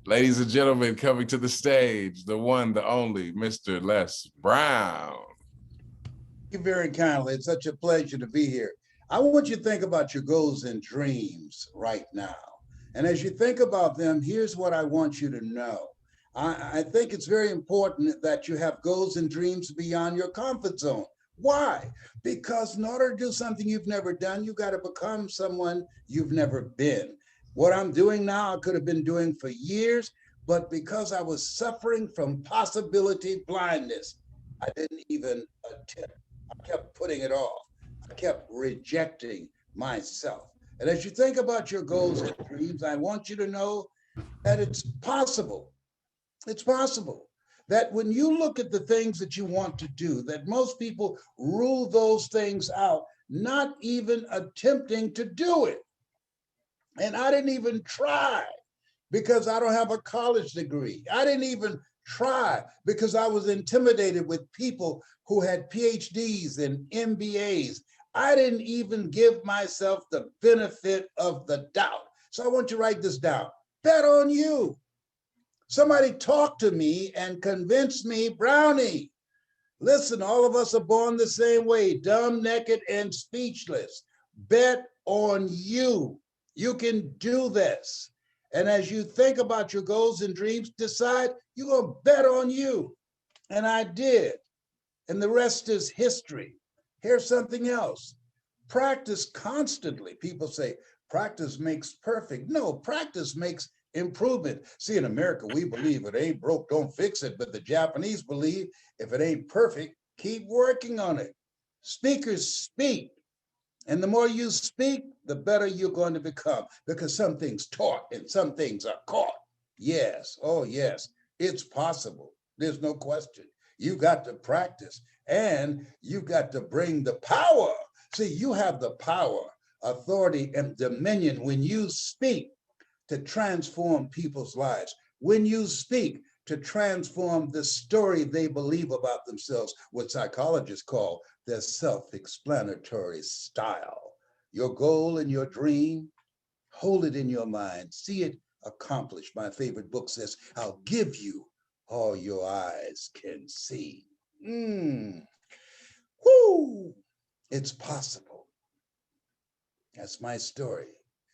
Ladies and gentlemen, coming to the stage, the one, the only, Mr. Les Brown. Thank you very kindly. It's such a pleasure to be here. I want you to think about your goals and dreams right now. And as you think about them, here's what I want you to know. I think it's very important that you have goals and dreams beyond your comfort zone. Why? Because in order to do something you've never done, you got to become someone you've never been. What I'm doing now, I could have been doing for years, but because I was suffering from possibility blindness, I didn't even attempt. I kept putting it off. I kept rejecting myself. And as you think about your goals and dreams, I want you to know that it's possible. It's possible that when you look at the things that you want to do, that most people rule those things out, not even attempting to do it. And I didn't even try because I don't have a college degree. I didn't even try because I was intimidated with people who had PhDs and MBAs. I didn't even give myself the benefit of the doubt. So I want you to write this down. Bet on you. Somebody talk to me and convince me, Brownie. Listen, all of us are born the same way, dumb, naked, and speechless. Bet on you. You can do this. And as you think about your goals and dreams, decide you're going to bet on you. And I did. And the rest is history. Here's something else. Practice constantly. People say practice makes perfect. No, practice makes improvement. See, in America, we believe it ain't broke, don't fix it. But the Japanese believe if it ain't perfect, keep working on it. Speakers speak. And the more you speak, the better you're going to become, because some things taught and some things are caught. Yes, oh yes, it's possible. There's no question. You got to practice and you got to bring the power. See, you have the power, authority, and dominion when you speak to transform people's lives. When you speak to transform the story they believe about themselves, what psychologists call their self-explanatory style. Your goal and your dream, hold it in your mind, see it accomplished. My favorite book says, I'll give you all your eyes can see. Woo! It's possible. That's my story,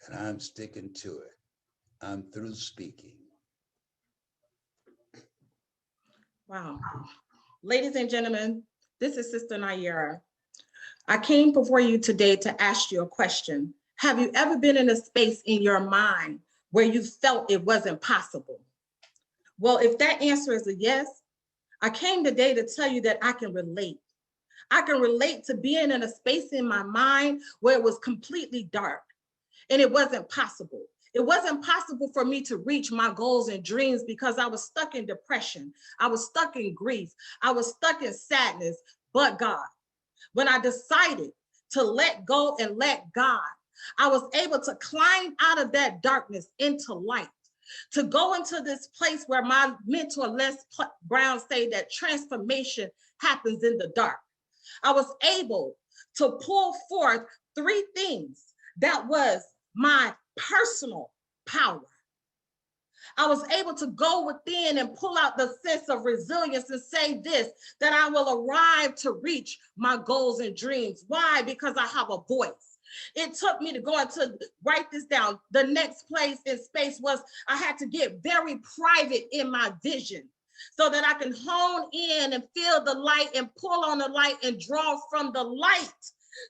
and I'm sticking to it. I'm through speaking. Wow. Ladies and gentlemen, this is Sister Nayera. I came before you today to ask you a question. Have you ever been in a space in your mind where you felt it wasn't possible? Well, if that answer is a yes, I came today to tell you that I can relate. I can relate to being in a space in my mind where it was completely dark and it wasn't possible. It wasn't possible for me to reach my goals and dreams because I was stuck in depression. I was stuck in grief. I was stuck in sadness, but God. When I decided to let go and let God, I was able to climb out of that darkness into light, to go into this place where my mentor, Les Brown, say that transformation happens in the dark. I was able to pull forth three things that was my personal power. I was able to go within and pull out the sense of resilience and say this, that I will arrive to reach my goals and dreams. Why? Because I have a voice. It took me to go into, write this down. The next place in space was I had to get very private in my vision so that I can hone in and feel the light and pull on the light and draw from the light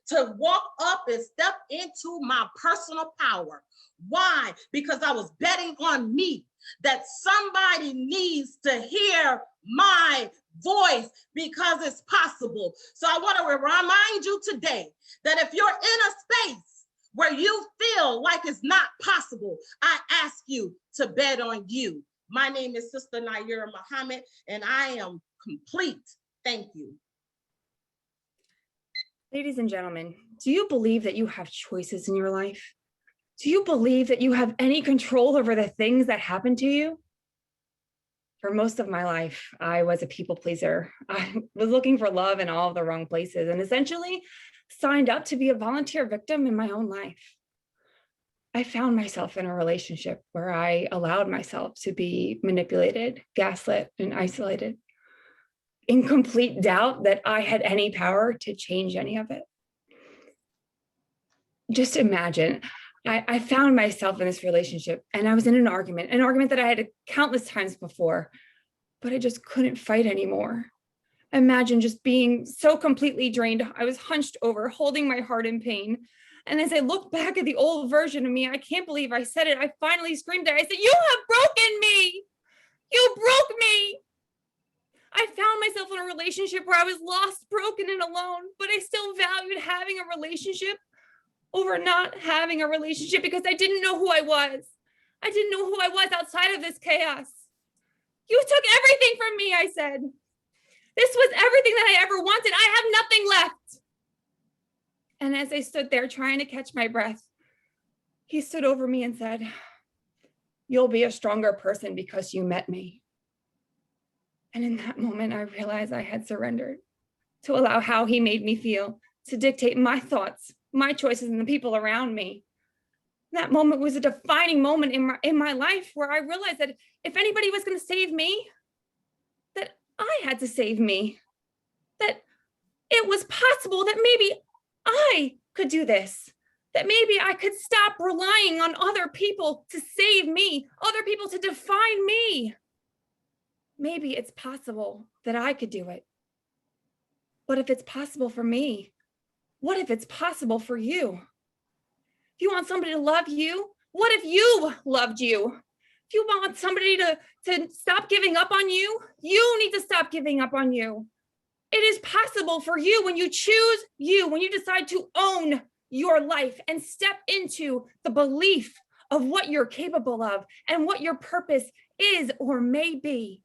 to walk up and step into my personal power. Why? Because I was betting on me, that somebody needs to hear my voice because it's possible. So I want to remind you today that if you're in a space where you feel like it's not possible, I ask you to bet on you. My name is Sister Nayera Muhammad, and I am complete. Thank you. Ladies and gentlemen, do you believe that you have choices in your life? Do you believe that you have any control over the things that happen to you? For most of my life, I was a people pleaser. I was looking for love in all of the wrong places and essentially signed up to be a volunteer victim in my own life. I found myself in a relationship where I allowed myself to be manipulated, gaslit, and isolated, in complete doubt that I had any power to change any of it. Just imagine, I found myself in this relationship and I was in an argument that I had countless times before, but I just couldn't fight anymore. Imagine just being so completely drained. I was hunched over, holding my heart in pain. And as I look back at the old version of me, I can't believe I said it. I finally screamed at it. I said, "You have broken me. You broke me." I found myself in a relationship where I was lost, broken, and alone, but I still valued having a relationship over not having a relationship because I didn't know who I was. I didn't know who I was outside of this chaos. "You took everything from me," I said. "This was everything that I ever wanted. I have nothing left." And as I stood there trying to catch my breath, he stood over me and said, "You'll be a stronger person because you met me." And in that moment, I realized I had surrendered to allow how he made me feel to dictate my thoughts, my choices, and the people around me. That moment was a defining moment in my life where I realized that if anybody was going to save me, that I had to save me, that it was possible that maybe I could do this, that maybe I could stop relying on other people to save me, other people to define me. Maybe it's possible that I could do it. But if it's possible for me, what if it's possible for you? If you want somebody to love you, what if you loved you? If you want somebody to stop giving up on you, you need to stop giving up on you. It is possible for you when you choose you, when you decide to own your life and step into the belief of what you're capable of and what your purpose is or may be.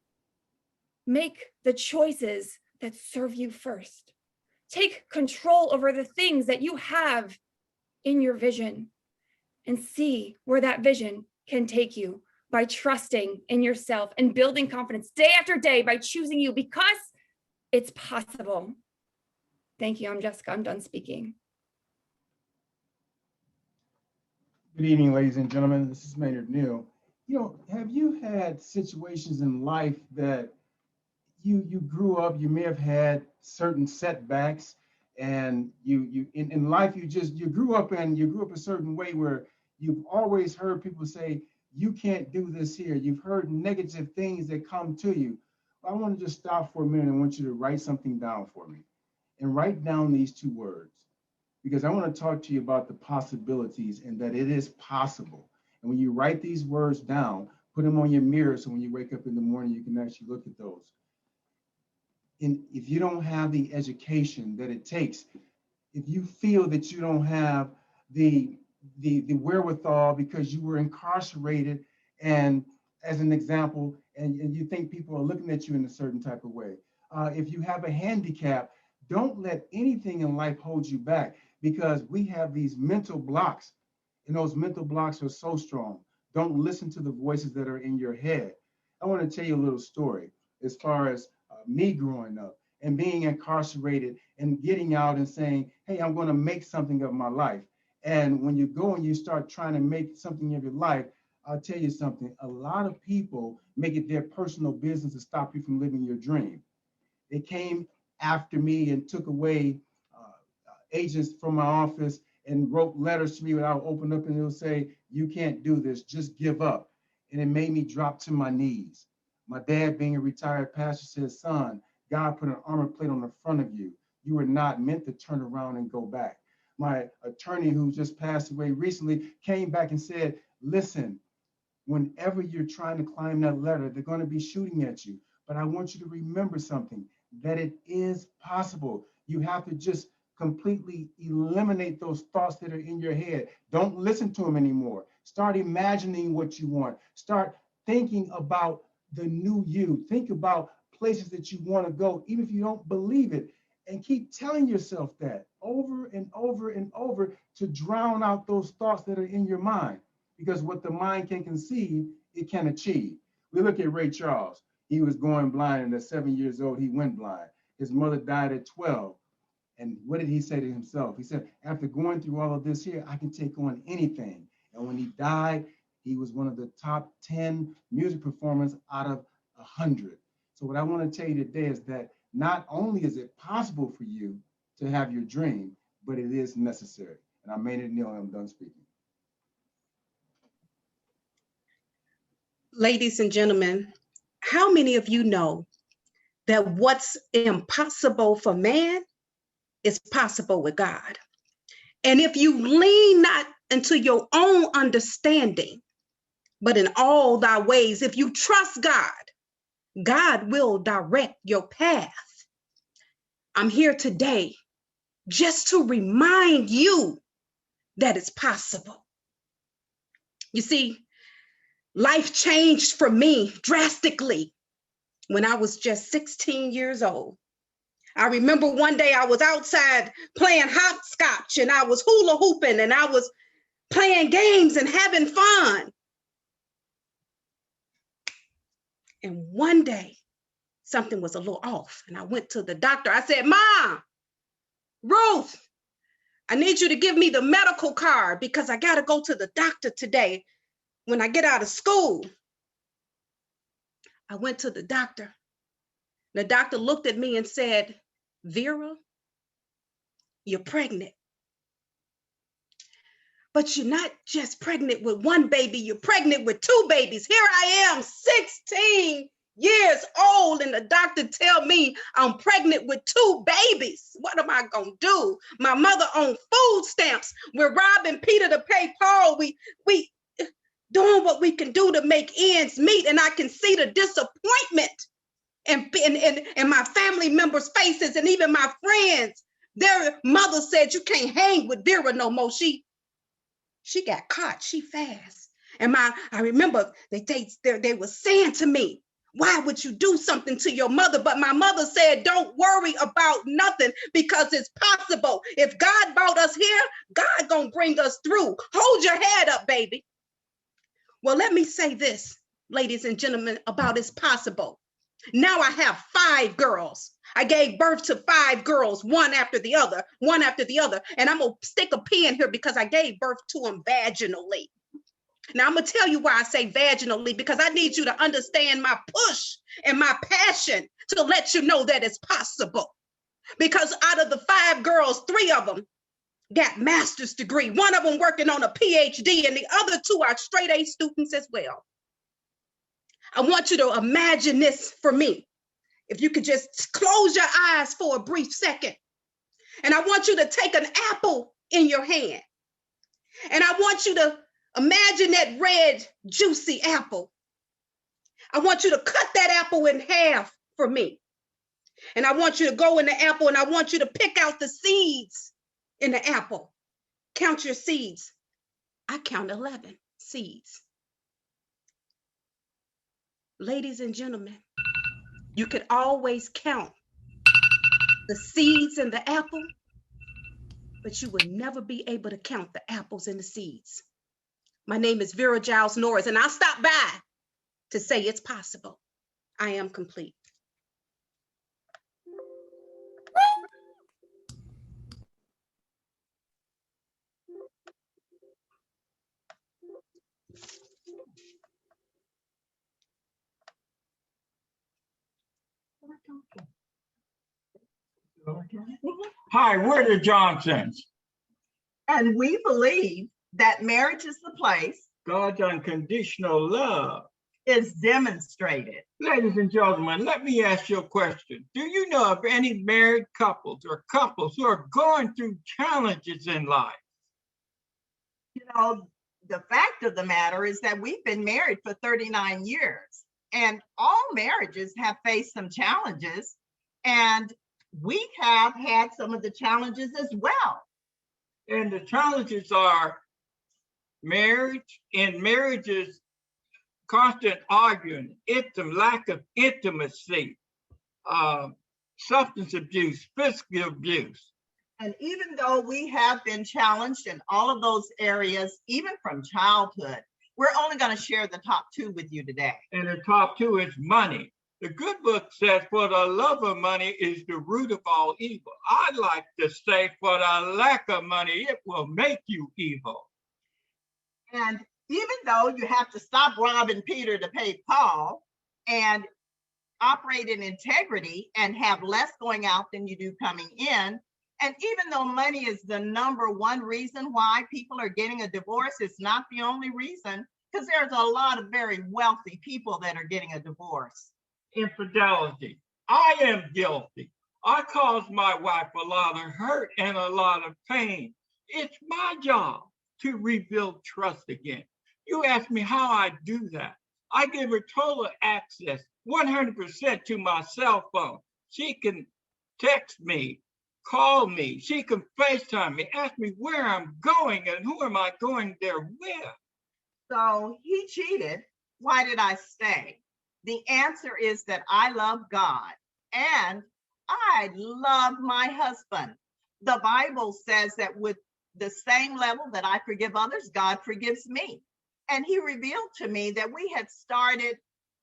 Make the choices that serve you first. Take control over the things that you have in your vision and see where that vision can take you by trusting in yourself and building confidence day after day by choosing you because it's possible. Thank you. I'm Jessica. I'm done speaking. Good evening, ladies and gentlemen. This is Maynard Neal. Have you had situations in life that you grew up, you may have had certain setbacks, and you in life you grew up a certain way where you've always heard people say you can't do this here. You've heard negative things that come to you. I want to just stop for a minute. I want you to write something down for me and write down these two words, because I want to talk to you about the possibilities and that it is possible. And when you write these words down, put them on your mirror so when you wake up in the morning, you can actually look at those. And if you don't have the education that it takes, if you feel that you don't have the wherewithal because you were incarcerated, and as an example, and you think people are looking at you in a certain type of way, if you have a handicap, don't let anything in life hold you back, because we have these mental blocks, and those mental blocks are so strong. Don't listen to the voices that are in your head. I want to tell you a little story as far as me growing up and being incarcerated and getting out and saying, hey, I'm going to make something of my life. And when you go and you start trying to make something of your life, I'll tell you something, a lot of people make it their personal business to stop you from living your dream. They came after me and took away agents from my office and wrote letters to me without open up, and they'll say, you can't do this, just give up. And it made me drop to my knees. My dad, being a retired pastor, said, son, God put an armor plate on the front of you. You were not meant to turn around and go back. My attorney, who just passed away recently, came back and said, listen, whenever you're trying to climb that ladder, they're going to be shooting at you. But I want you to remember something, that it is possible. You have to just completely eliminate those thoughts that are in your head. Don't listen to them anymore. Start imagining what you want. Start thinking about the new you. Think about places that you want to go, even if you don't believe it. And keep telling yourself that over and over and over to drown out those thoughts that are in your mind. Because what the mind can conceive, it can achieve. We look at Ray Charles. He was going blind, and at 7 years old, he went blind. His mother died at 12. And what did he say to himself? He said, after going through all of this here, I can take on anything. And when he died, he was one of the top 10 music performers out of 100. So what I want to tell you today is that not only is it possible for you to have your dream, but it is necessary. And I'm Maynard Neal, and I'm done speaking. Ladies and gentlemen, how many of you know that what's impossible for man is possible with God? And if you lean not into your own understanding, but in all thy ways, if you trust God, God will direct your path. I'm here today just to remind you that it's possible. You see, life changed for me drastically when I was just 16 years old. I remember one day I was outside playing hopscotch and I was hula hooping and I was playing games and having fun. And one day something was a little off and I went to the doctor. I said, Mom, Ruth, I need you to give me the medical card because I got to go to the doctor today when I get out of school. I went to the doctor. The doctor looked at me and said, Vera, you're pregnant. But you're not just pregnant with one baby, you're pregnant with two babies. Here I am, 16 years old, and the doctor tell me I'm pregnant with two babies. What am I gonna do? My mother on food stamps. We're robbing Peter to pay Paul. We doing what we can do to make ends meet, and I can see the disappointment in my family members' faces, and even my friends. Their mother said, you can't hang with Vera no more. She got caught. She fast. And I remember they were saying to me, why would you do something to your mother? But my mother said, don't worry about nothing because it's possible. If God brought us here, God gonna bring us through. Hold your head up, baby. Well, let me say this, ladies and gentlemen, about it's possible. Now I have 5 girls. I gave birth to 5 girls, one after the other. And I'm gonna stick a pin here because I gave birth to them vaginally. Now I'm gonna tell you why I say vaginally, because I need you to understand my push and my passion to let you know that it's possible. Because out of the 5 girls, 3 of them got master's degree. One of them working on a PhD, and the other 2 are straight A students as well. I want you to imagine this for me. If you could just close your eyes for a brief second. And I want you to take an apple in your hand. And I want you to imagine that red, juicy apple. I want you to cut that apple in half for me. And I want you to go in the apple and I want you to pick out the seeds in the apple. Count your seeds. I count 11 seeds. Ladies and gentlemen, you could always count the seeds in the apple, but you would never be able to count the apples and the seeds. My name is Vera Giles Norris, and I'll stop by to say it's possible. I am complete. Hi, we're the Johnsons. And we believe that marriage is the place God's unconditional love is demonstrated. Ladies and gentlemen, let me ask you a question. Do you know of any married couples or couples who are going through challenges in life? You know, the fact of the matter is that we've been married for 39 years, and all marriages have faced some challenges, and we have had some of the challenges as well. And the challenges are marriages, constant arguing, lack of intimacy, substance abuse, physical abuse. And even though we have been challenged in all of those areas, even from childhood, we're only going to share the top 2 with you today. And the top 2 is money. The good book says, for the love of money is the root of all evil. I'd like to say, for the lack of money, it will make you evil. And even though you have to stop robbing Peter to pay Paul and operate in integrity and have less going out than you do coming in, and even though money is the number one reason why people are getting a divorce, it's not the only reason, because there's a lot of very wealthy people that are getting a divorce. Infidelity. I am guilty. I caused my wife a lot of hurt and a lot of pain. It's my job to rebuild trust again. You ask me how I do that. I give her total access, 100% to my cell phone. She can text me, call me, she can FaceTime me, ask me where I'm going and who am I going there with. So he cheated. Why did I stay? The answer is that I love God and I love my husband. The Bible says that with the same level that I forgive others, God forgives me. And he revealed to me that we had started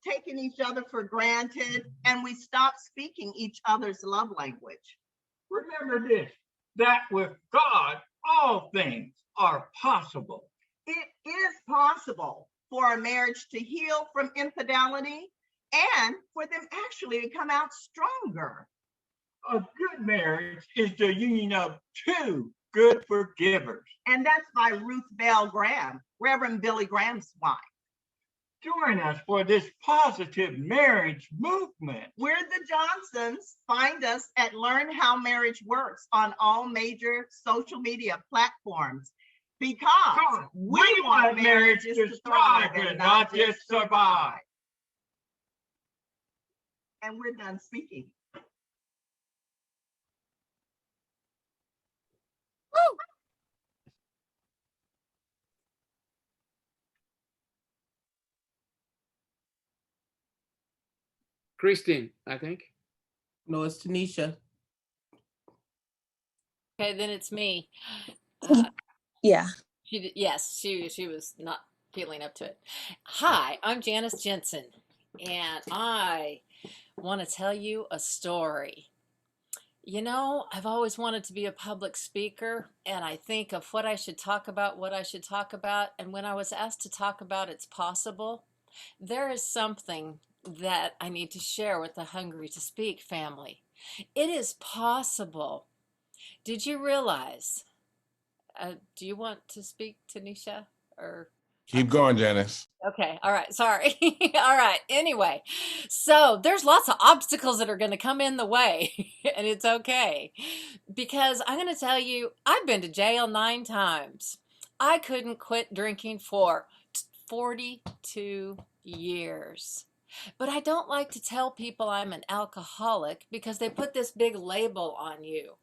taking each other for granted and we stopped speaking each other's love language. Remember this, that with God, all things are possible. It is possible for a marriage to heal from infidelity and for them actually to come out stronger. A good marriage is the union of two good forgivers. And that's by Ruth Bell Graham, Reverend Billy Graham's wife. Join us for this positive marriage movement. We're the Johnsons. Find us at Learn How Marriage Works on all major social media platforms because we want marriages to thrive and not just survive. And we're done speaking. Christine, I think. No, it's Tanisha. Okay, then it's me. Yeah. Yes, she was not feeling up to it. Hi, I'm Janice Jensen, and I want to tell you a story. You know, I've always wanted to be a public speaker, and I think of what I should talk about, and when I was asked to talk about It's Possible, there is something that I need to share with the Hungry to Speak family. It is possible. Did you realize? Do you want to speak, Tanisha? Or Keep going, Janice. okay, all right, sorry. All right, anyway, so there's lots of obstacles that are going to come in the way, and it's okay, because I'm going to tell you, I've been to jail 9 times. I couldn't quit drinking for 42 years. But I don't like to tell people I'm an alcoholic because they put this big label on you.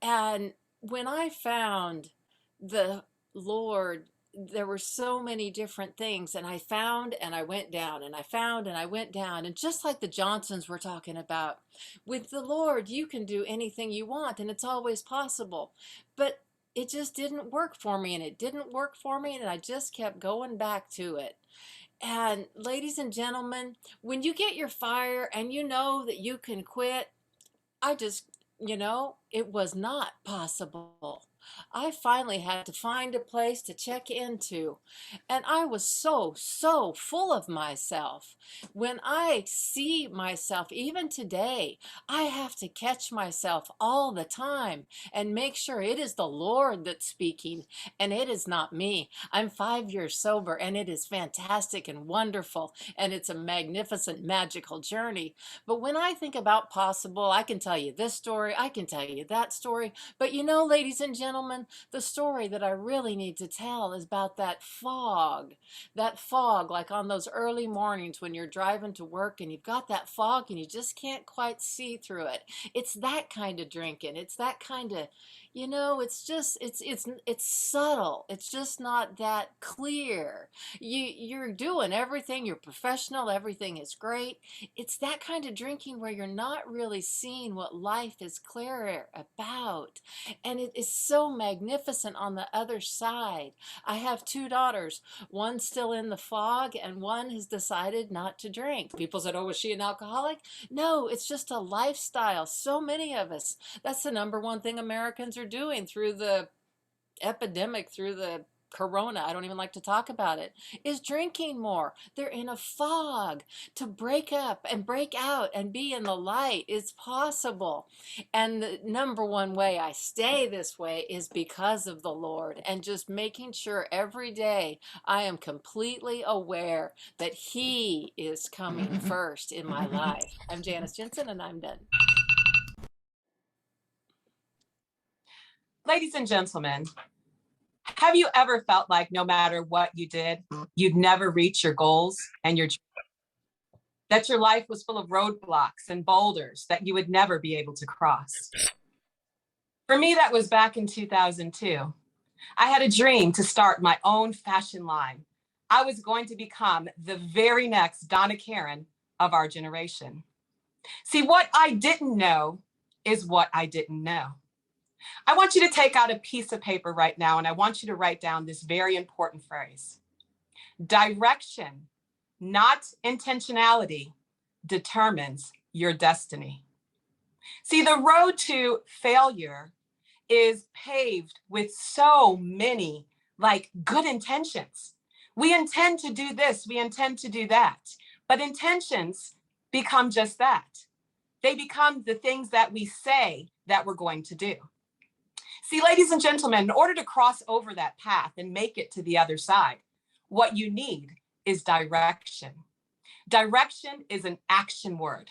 And when I found the Lord, there were so many different things, and I found and I went down, and I found and I went down. And just like the Johnsons were talking about, with the Lord, you can do anything you want, and it's always possible. But it just didn't work for me, and it didn't work for me, and I just kept going back to it. And ladies and gentlemen, when you get your fire and you know that you can quit, it was not possible. I finally had to find a place to check into, and I was so full of myself. When I see myself, even today, I have to catch myself all the time and make sure it is the Lord that's speaking and it is not me. I'm 5 years sober, and it is fantastic and wonderful, and it's a magnificent, magical journey. But when I think about possible, I can tell you this story, I can tell you that story, but ladies and gentlemen, the story that I really need to tell is about that fog, like on those early mornings when you're driving to work and you've got that fog and you just can't quite see through it. It's that kind of drinking. It's that kind of, it's just, it's subtle. It's just not that clear. You're doing everything, you're professional, everything is great. It's that kind of drinking where you're not really seeing what life is clearer about. And it is so magnificent on the other side. I have 2 daughters. One's still in the fog and one has decided not to drink. People said, oh, was she an alcoholic? No, it's just a lifestyle. So many of us, that's the number one thing Americans are doing through the epidemic, through the Corona, I don't even like to talk about it, is drinking more. They're in a fog. To break up and break out and be in the light is possible. And the number one way I stay this way is because of the Lord, and just making sure every day I am completely aware that He is coming first in my life. I'm Janice Jensen, and I'm done. Ladies and gentlemen, have you ever felt like no matter what you did, you'd never reach your goals and that your life was full of roadblocks and boulders that you would never be able to cross? For me, that was back in 2002. I had a dream to start my own fashion line. I was going to become the very next Donna Karan of our generation. See, what I didn't know is what I didn't know. I want you to take out a piece of paper right now, and I want you to write down this very important phrase. Direction, not intentionality, determines your destiny. See, the road to failure is paved with so many good intentions. We intend to do this, we intend to do that, but intentions become just that. They become the things that we say that we're going to do. See, ladies and gentlemen, in order to cross over that path and make it to the other side, what you need is direction. Direction is an action word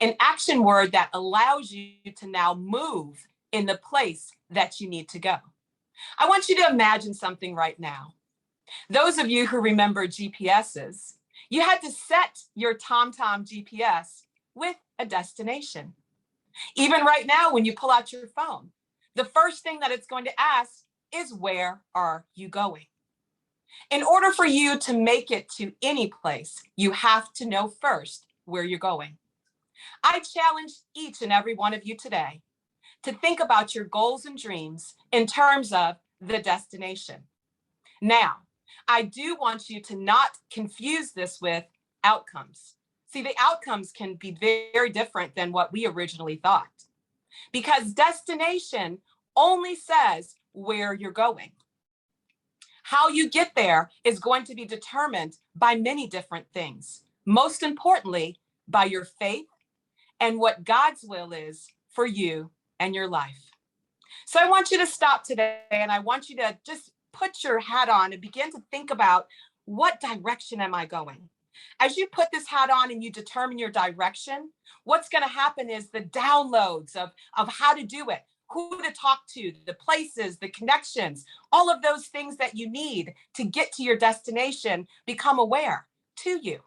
that allows you to now move in the place that you need to go. I want you to imagine something right now. Those of you who remember GPSs, you had to set your TomTom GPS with a destination. Even right now, when you pull out your phone, the first thing that it's going to ask is, where are you going? In order for you to make it to any place, you have to know first where you're going. I challenge each and every one of you today to think about your goals and dreams in terms of the destination. Now, I do want you to not confuse this with outcomes. See, the outcomes can be very different than what we originally thought, because destination only says where you're going. How you get there is going to be determined by many different things. Most importantly, by your faith and what God's will is for you and your life. So I want you to stop today, and I want you to just put your hat on and begin to think about, what direction am I going? As you put this hat on and you determine your direction, what's going to happen is the downloads of how to do it, who to talk to, the places, the connections, all of those things that you need to get to your destination become aware to you.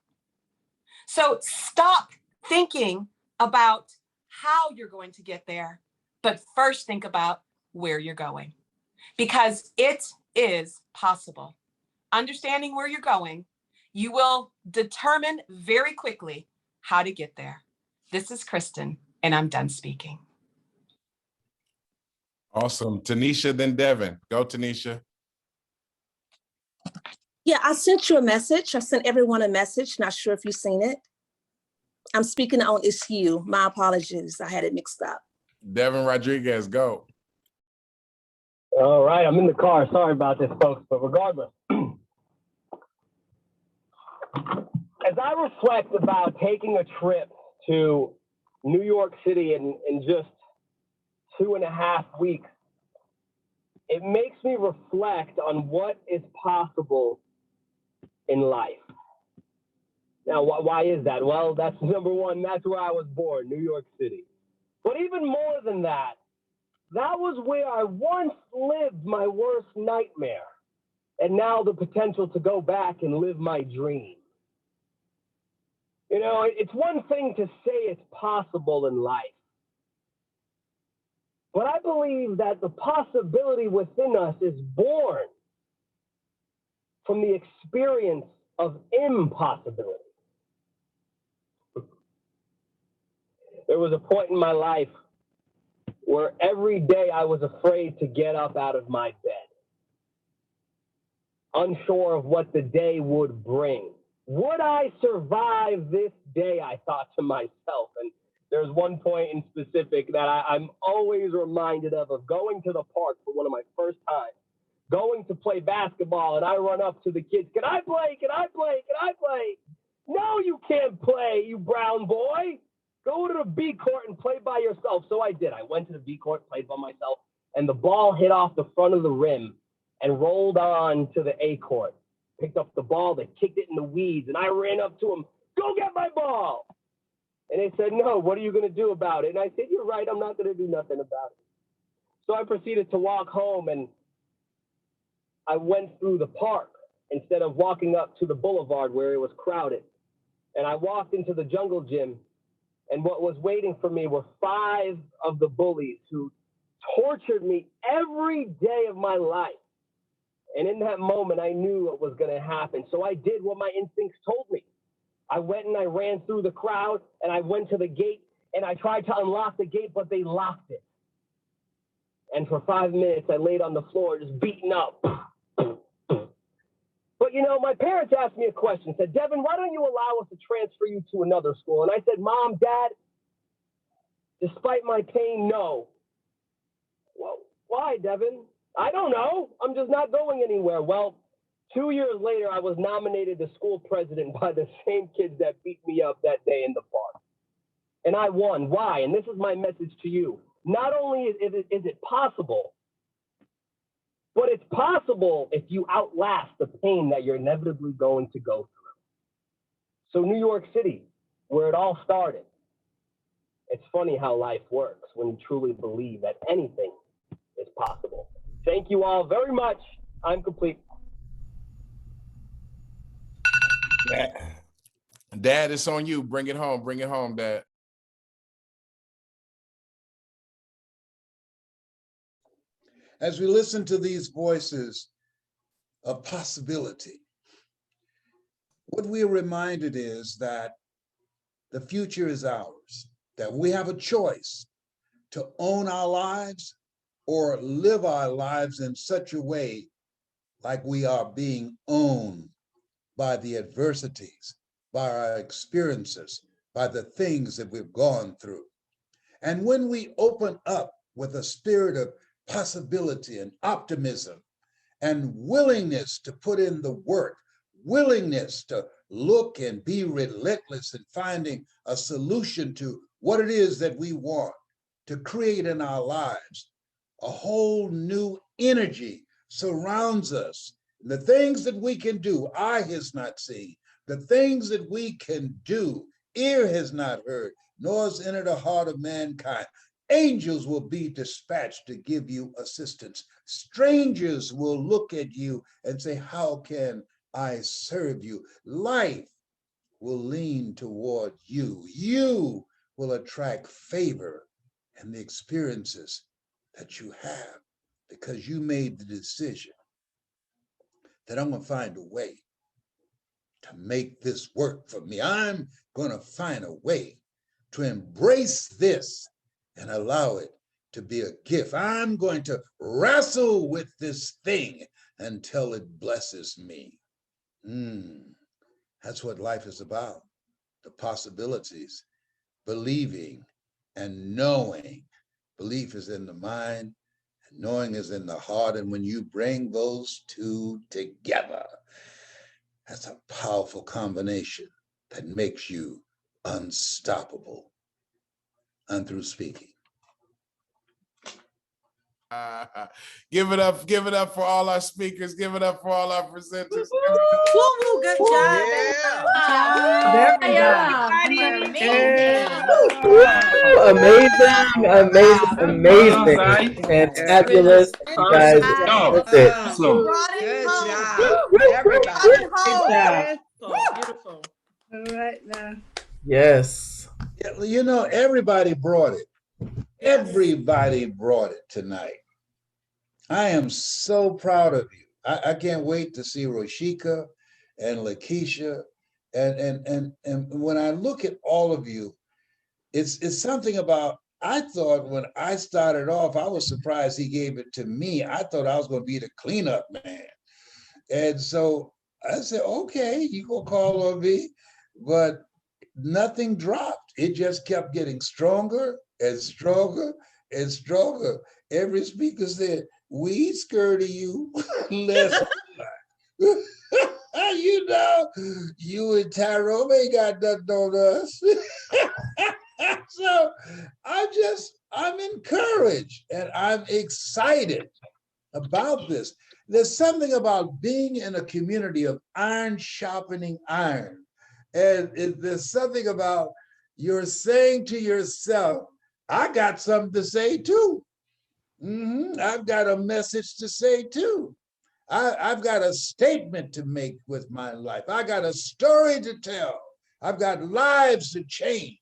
So stop thinking about how you're going to get there, but first think about where you're going, because it is possible. Understanding where you're going, you will determine very quickly how to get there. This is Kristen, and I'm done speaking. Awesome. Tanisha, then Devin. Go, Tanisha. Yeah, I sent you a message. I sent everyone a message. Not sure if you've seen it. I'm speaking on It's You. My apologies. I had it mixed up. Devin Rodriguez, go. All right, I'm in the car. Sorry about this, folks, but regardless. As I reflect about taking a trip to New York City in just 2.5 weeks, it makes me reflect on what is possible in life. Now, why is that? Well, that's number one, that's where I was born, New York City. But even more than that, that was where I once lived my worst nightmare, and now the potential to go back and live my dream. You know, it's one thing to say it's possible in life, but I believe that the possibility within us is born from the experience of impossibility. There was a point in my life where every day I was afraid to get up out of my bed, unsure of what the day would bring. Would I survive this day, I thought to myself. And there's one point in specific that I'm always reminded of going to the park for one of my first times, going to play basketball, and I run up to the kids. Can I play? Can I play? Can I play? No, you can't play, you brown boy. Go to the B court and play by yourself. So I did. I went to the B court, played by myself, and the ball hit off the front of the rim and rolled on to the A court. Picked up the ball, they kicked it in the weeds, and I ran up to them, go get my ball. And they said, no, what are you going to do about it? And I said, you're right, I'm not going to do nothing about it. So I proceeded to walk home, and I went through the park instead of walking up to the boulevard where it was crowded. And I walked into the jungle gym, and what was waiting for me were 5 of the bullies who tortured me every day of my life. And in that moment, I knew what was going to happen. So I did what my instincts told me. I went and I ran through the crowd, and I went to the gate, and I tried to unlock the gate, but they locked it. And for 5 minutes, I laid on the floor, just beaten up. But, you know, my parents asked me a question, said, Devin, why don't you allow us to transfer you to another school? And I said, Mom, Dad, despite my pain, no. Well, why, Devin? I don't know. I'm just not going anywhere. Well, 2 years later, I was nominated as school president by the same kids that beat me up that day in the park. And I won. Why? And this is my message to you. Not only is it possible, but it's possible if you outlast the pain that you're inevitably going to go through. So New York City, where it all started, it's funny how life works when you truly believe that anything is possible. Thank you all very much. I'm complete. Dad, it's on you. Bring it home. Bring it home, Dad. As we listen to these voices of possibility, what we are reminded is that the future is ours, that we have a choice to own our lives or live our lives in such a way like we are being owned by the adversities, by our experiences, by the things that we've gone through. And when we open up with a spirit of possibility and optimism and willingness to put in the work, willingness to look and be relentless in finding a solution to what it is that we want to create in our lives, a whole new energy surrounds us. The things that we can do, eye has not seen. The things that we can do, ear has not heard, nor has entered the heart of mankind. Angels will be dispatched to give you assistance. Strangers will look at you and say, how can I serve you? Life will lean toward you. You will attract favor and the experiences that you have because you made the decision that I'm going to find a way to make this work for me. I'm going to find a way to embrace this and allow it to be a gift. I'm going to wrestle with this thing until it blesses me. That's what life is about, the possibilities, believing and knowing. Belief is in the mind, and knowing is in the heart. And when you bring those two together, that's a powerful combination that makes you unstoppable. And through speaking. Give it up for all our speakers. Give it up for all our presenters. Woo-hoo, good job. Amazing, and fabulous, you guys. That's it. Awesome. Good job. Everybody. Beautiful. All right now. Yes. You know, everybody brought it. Everybody brought it tonight. I am so proud of you. I can't wait to see Roshika and Lakeisha. And when I look at all of you, it's something about, I thought when I started off, I was surprised he gave it to me. I thought I was going to be the cleanup man. And so I said, okay, you gonna call on me. But nothing dropped. It just kept getting stronger and stronger and stronger. Every speaker said, we scurry you, less. You know, you and Tyrone ain't got nothing on us. So I'm encouraged and I'm excited about this. There's something about being in a community of iron sharpening iron. And there's something about you're saying to yourself, I got something to say too. I've got a message to say too. I've got a statement to make with my life. I got a story to tell. I've got lives to change.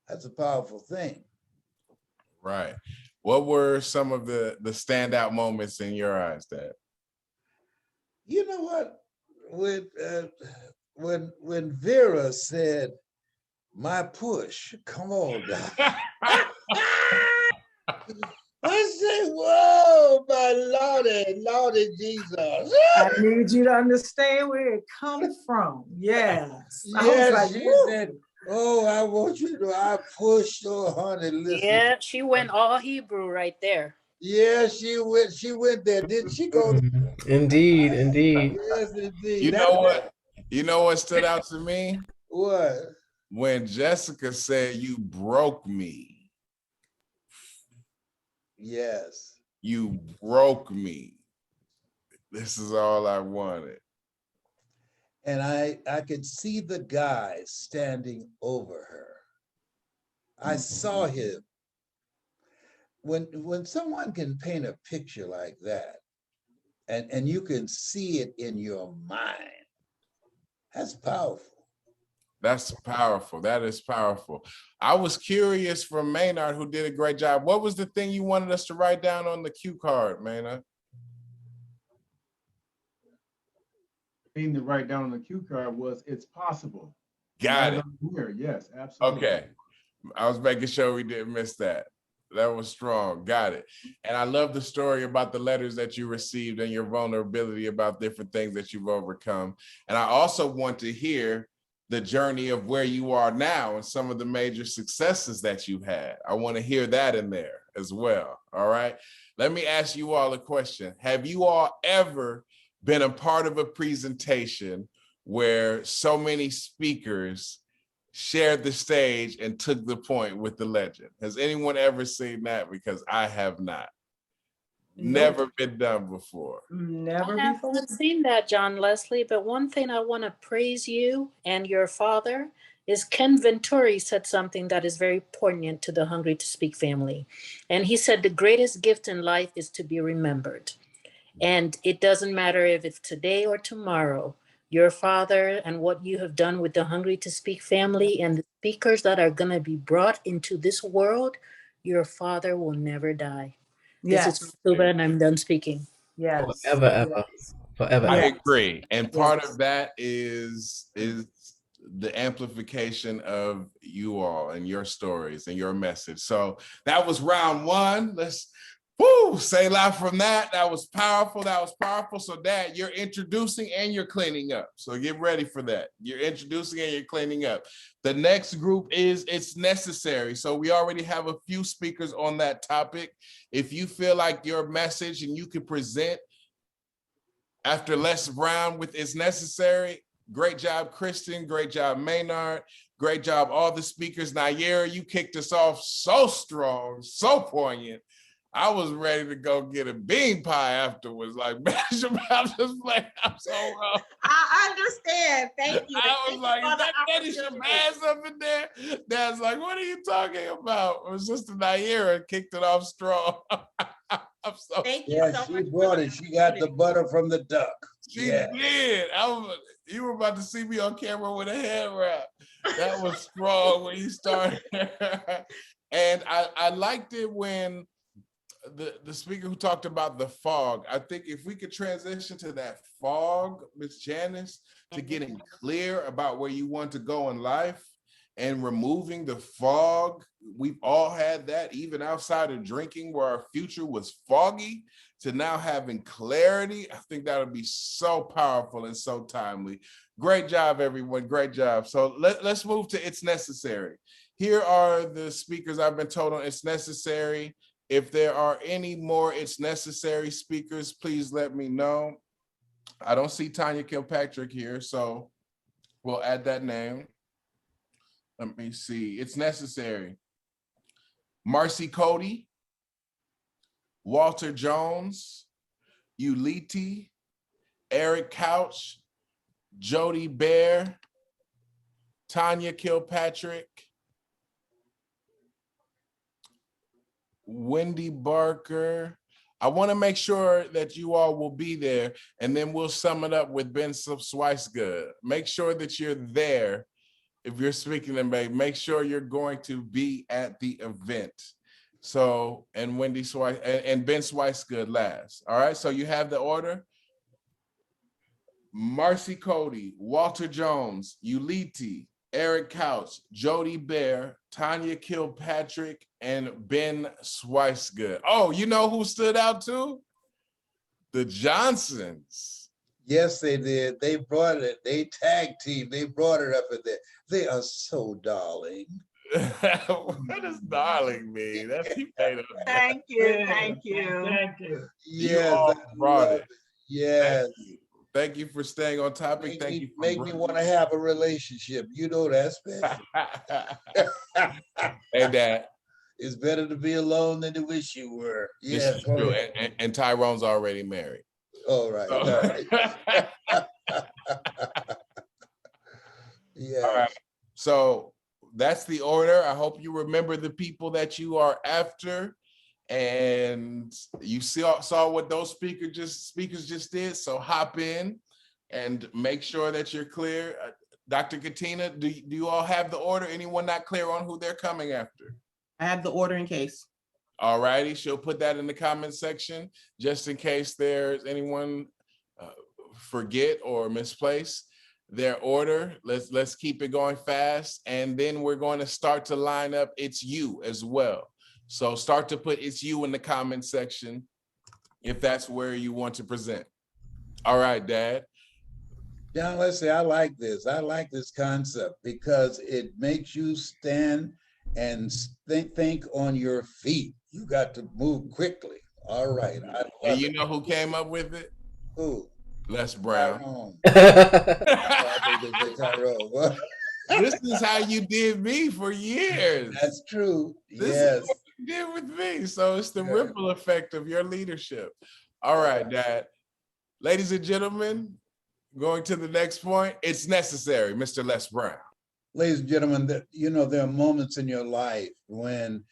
That's a powerful thing. Right. What were some of the standout moments in your eyes, Dad? You know what? When Vera said, "My push, come on now." I say, whoa, my Lordy Jesus. I need you to understand where it comes from. Yes. Yes, like, she woo. said, oh, I want you to know I pushed, oh, honey, listen. Yeah, she went all Hebrew right there. Yeah, she went there. Didn't she go? Indeed, indeed. Yes, indeed. You know what? You know what stood out to me? What? When Jessica said, you broke me. Yes. You broke me. This is all I wanted. And I could see the guy standing over her. I saw him. When someone can paint a picture like that, and you can see it in your mind, that's powerful. That's powerful. That is powerful. I was curious from Maynard, who did a great job. What was the thing you wanted us to write down on the cue card, Maynard? The thing to write down on the cue card was, it's possible. Got it. Here. Yes, absolutely. Okay. I was making sure we didn't miss that. That was strong. Got it. And I love the story about the letters that you received and your vulnerability about different things that you've overcome. And I also want to hear the journey of where you are now and some of the major successes that you had. I want to hear that in there as well. All right. Let me ask you all a question. Have you all ever been a part of a presentation where so many speakers shared the stage and took the point with the legend? Has anyone ever seen that? Because I have not. Never been done before. Never I before. haven't seen that, John Leslie, but one thing I want to praise you and your father is Ken Venturi said something that is very poignant to the Hungry to Speak family. And he said the greatest gift in life is to be remembered. And it doesn't matter if it's today or tomorrow. Your father and what you have done with the Hungry to Speak family and the speakers that are going to be brought into this world, your father will never die. Yes. This is Tuba, and I'm done speaking. Yes. Forever, ever. Forever. I ever. agree. And part of that is the amplification of you all and your stories and your message. So that was round one. Let's say loud from that. That was powerful. That was powerful. So Dad, you're introducing and you're cleaning up. So get ready for that. You're introducing and you're cleaning up. The next group is It's Necessary. So we already have a few speakers on that topic. If you feel like your message and you can present after Les Brown with It's Necessary, great job, Kristen. Great job, Maynard. Great job, all the speakers. Nayera, you kicked us off so strong, so poignant. I was ready to go get a bean pie afterwards. Like, Bishop, I'm just like, I'm so wrong. I understand. Thank you. I was like, is that Betty Shabazz up in there? Dad's like, what are you talking about? It was Sister Nayera kicked it off strong. I'm so Thank you Yeah, so she much. brought it. She got the butter from the duck. She Yeah. did. You were about to see me on camera with a head wrap. That was strong when you started. And I liked it when the speaker who talked about the fog. I think if we could transition to that fog, Miss Janice, to getting clear about where you want to go in life and removing the fog. We've all had that, even outside of drinking, where our future was foggy, to now having clarity. I think that would be so powerful and so timely. Great job, everyone. Great job. So let's move to It's Necessary. Here are the speakers I've been told on It's Necessary. If there are any more It's Necessary speakers, please let me know. I don't see Tanya Kilpatrick here, so we'll add that name. Let me see. It's Necessary. Marcy Cody, Walter Jones, Uliti, Eric Couch, Jody Bear, Tanya Kilpatrick, Wendy Barker. I want to make sure that you all will be there, and then we'll sum it up with Ben Swicegood. Make sure that you're there. If you're speaking to me, make sure you're going to be at the event. So, and Wendy Swice and Ben Swicegood last. All right, so you have the order. Marcy Cody, Walter Jones, Uliti, Eric Couch, Jody Bear, Tanya Kilpatrick, and Ben Swicegood. Oh, you know who stood out too? The Johnsons. Yes, they did. They brought it. They tag team. They brought it up in there. They are so darling. What does darling mean? That's he made up. Thank you. Thank you. Thank you. You Yes, all I brought love it. Yes. Thank you for staying on topic. Thank you. Make me want to have a relationship. You know that's special. Hey, Dad. It's better to be alone than to wish you were. This Yes. is true. And Tyrone's already married. All right. So- All right. Yeah. All right. So that's the order. I hope you remember the people that you are after. And you saw what those speakers just did. So hop in and make sure that you're clear. Dr. Katina, do you all have the order? Anyone not clear on who they're coming after? I have the order in case. All righty, she'll put that in the comment section just in case there's anyone forget or misplace their order. Let's keep it going fast, and then we're going to start to line up It's You as well. So start to put It's You in the comment section if that's where you want to present. All right, Dad. John Leslie, I like this. I like this concept because it makes you stand and think on your feet. You got to move quickly. All right. And you know who came up with it? Who? Les Brown. Tyrone. This is how you did me for years. That's true. This Yes. is what you did with me. So it's the ripple effect of your leadership. All right, Dad. Ladies and gentlemen, going to the next point, It's Necessary, Mr. Les Brown. Ladies and gentlemen, there are moments in your life when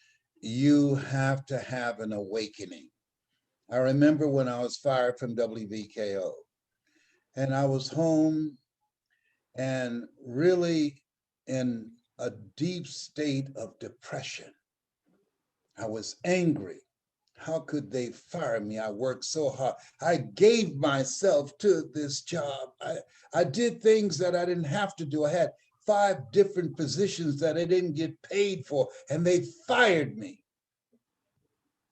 you have to have an awakening. I remember when I was fired from WVKO and I was home and really in a deep state of depression. I was angry. How could they fire me? I worked so hard. I gave myself to this job. I did things that I didn't have to do. I had 5 different positions that I didn't get paid for, and they fired me.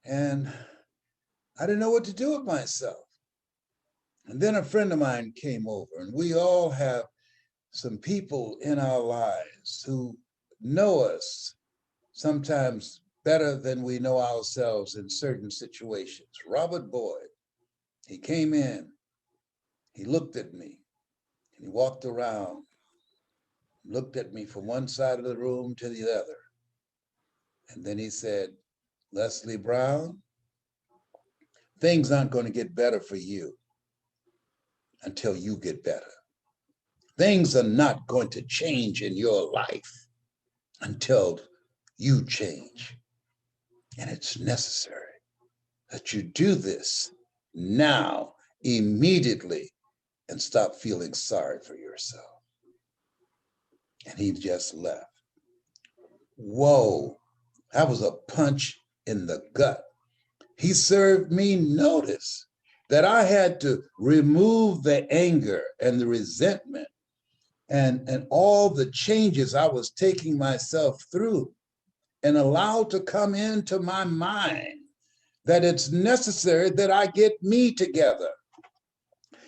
And I didn't know what to do with myself. And then a friend of mine came over, and we all have some people in our lives who know us sometimes better than we know ourselves in certain situations. Robert Boyd, he came in, he looked at me, and he walked around, looked at me from one side of the room to the other. And then he said, Leslie Brown, things aren't going to get better for you until you get better. Things are not going to change in your life until you change. And it's necessary that you do this now, immediately, and stop feeling sorry for yourself. And he just left. Whoa, that was a punch in the gut. He served me notice that I had to remove the anger and the resentment and all the changes I was taking myself through, and allow to come into my mind that it's necessary that I get me together.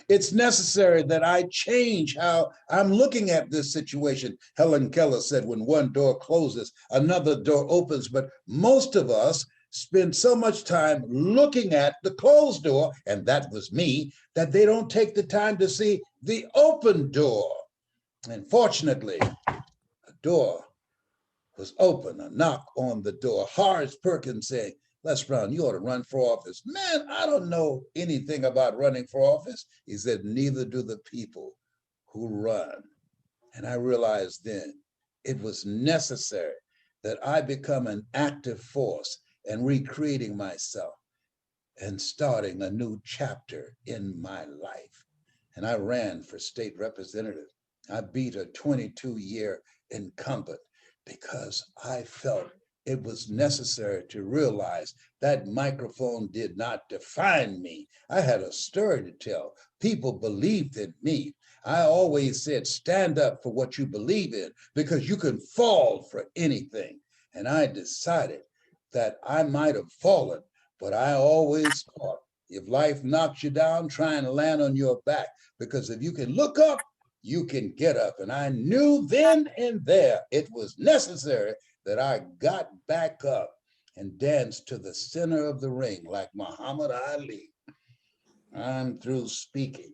It's necessary that I change how I'm looking at this situation. Helen Keller said, when one door closes, another door opens, but most of us spend so much time looking at the closed door, and that was me, that they don't take the time to see the open door. And fortunately, a door was open, a knock on the door. Horace Perkins saying, Les Brown, you ought to run for office. Man, I don't know anything about running for office. He said, neither do the people who run. And I realized then it was necessary that I become an active force and recreating myself and starting a new chapter in my life. And I ran for state representative. I beat a 22-year incumbent because I felt it was necessary to realize that microphone did not define me. I had a story to tell. People believed in me. I always said, stand up for what you believe in because you can fall for anything. And I decided that I might have fallen, but I always thought if life knocks you down, try and land on your back, because if you can look up, you can get up. And I knew then and there it was necessary that I got back up and danced to the center of the ring like Muhammad Ali. I'm through speaking.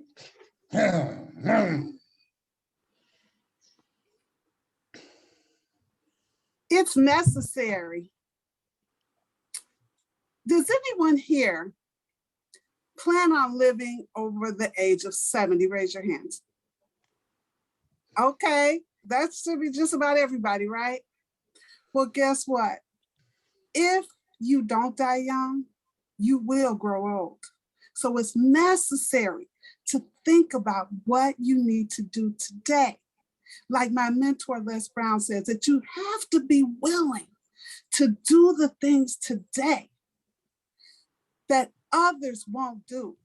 It's necessary. Does anyone here plan on living over the age of 70? Raise your hands. Okay, that should be just about everybody, right? Well, guess what? If you don't die young, you will grow old. So it's necessary to think about what you need to do today. Like my mentor, Les Brown, says, that you have to be willing to do the things today that others won't do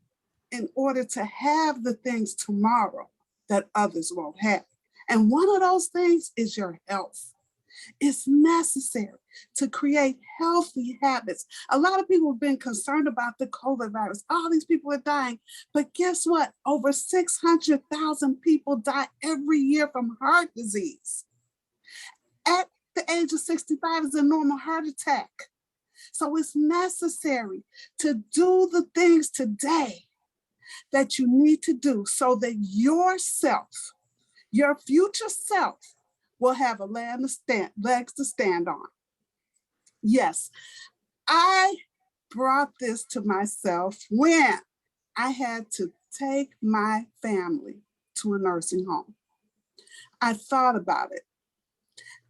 in order to have the things tomorrow that others won't have. And one of those things is your health. It's necessary to create healthy habits. A lot of people have been concerned about the COVID virus. All these people are dying. But guess what? Over 600,000 people die every year from heart disease. At the age of 65 is a normal heart attack. So it's necessary to do the things today that you need to do so that yourself, your future self, will have a legs to stand on. Yes, I brought this to myself when I had to take my family to a nursing home. I thought about it,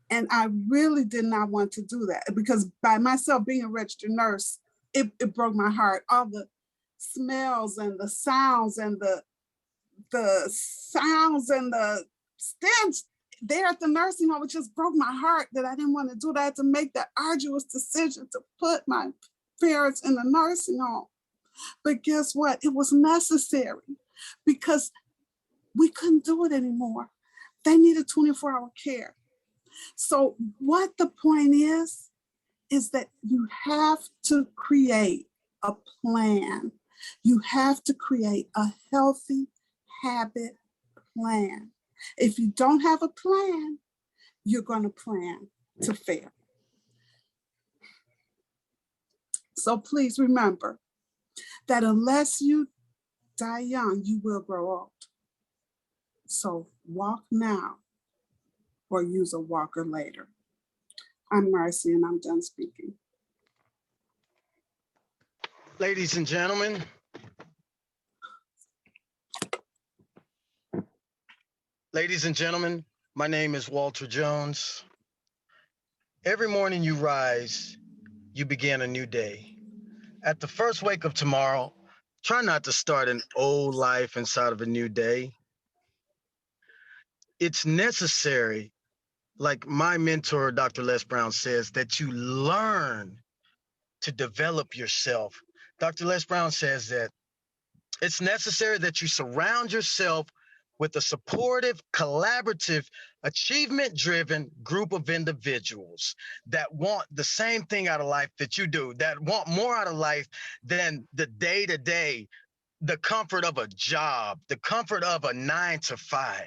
and I really did not want to do that because by myself being a registered nurse, it broke my heart. All the smells and the sounds and the sounds and the stench there at the nursing home, it just broke my heart that I didn't want to do that. I had to make that arduous decision to put my parents in the nursing home. But guess what? It was necessary because we couldn't do it anymore. They needed 24-hour care. So what the point is that you have to create a plan. You have to create a healthy habit plan. If you don't have a plan, you're going to plan to fail. So please remember that unless you die young, you will grow old. So walk now or use a walker later. I'm Marcy and I'm done speaking. Ladies and gentlemen, my name is Walter Jones. Every morning you rise, you begin a new day. At the first wake of tomorrow, try not to start an old life inside of a new day. It's necessary, like my mentor, Dr. Les Brown, says, that you learn to develop yourself. Dr. Les Brown says that it's necessary that you surround yourself with a supportive, collaborative, achievement-driven group of individuals that want the same thing out of life that you do, that want more out of life than the day-to-day, the comfort of a job, the comfort of a 9-to-5.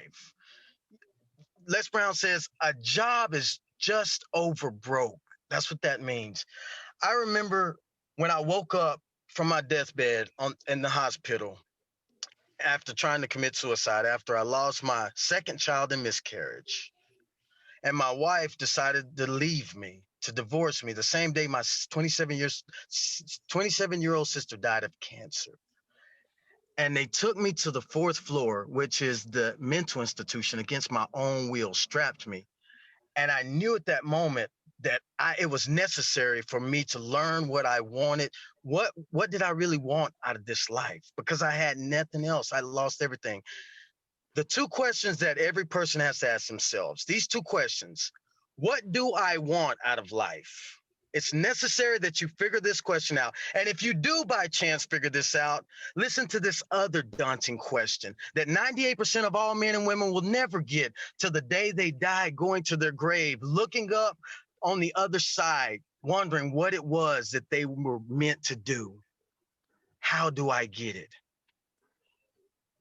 Les Brown says a job is just over broke. That's what that means. I remember when I woke up from my deathbed in the hospital after trying to commit suicide, after I lost my second child in miscarriage. And my wife decided to leave me, to divorce me the same day my 27-year-old sister died of cancer. And they took me to the 4th floor, which is the mental institution, against my own will, strapped me. And I knew at that moment that it was necessary for me to learn what I wanted. What did I really want out of this life? Because I had nothing else. I lost everything. The 2 questions that every person has to ask themselves, these 2 questions: what do I want out of life? It's necessary that you figure this question out. And if you do by chance figure this out, listen to this other daunting question that 98% of all men and women will never get till the day they die, going to their grave, looking up on the other side, wondering what it was that they were meant to do. How do I get it?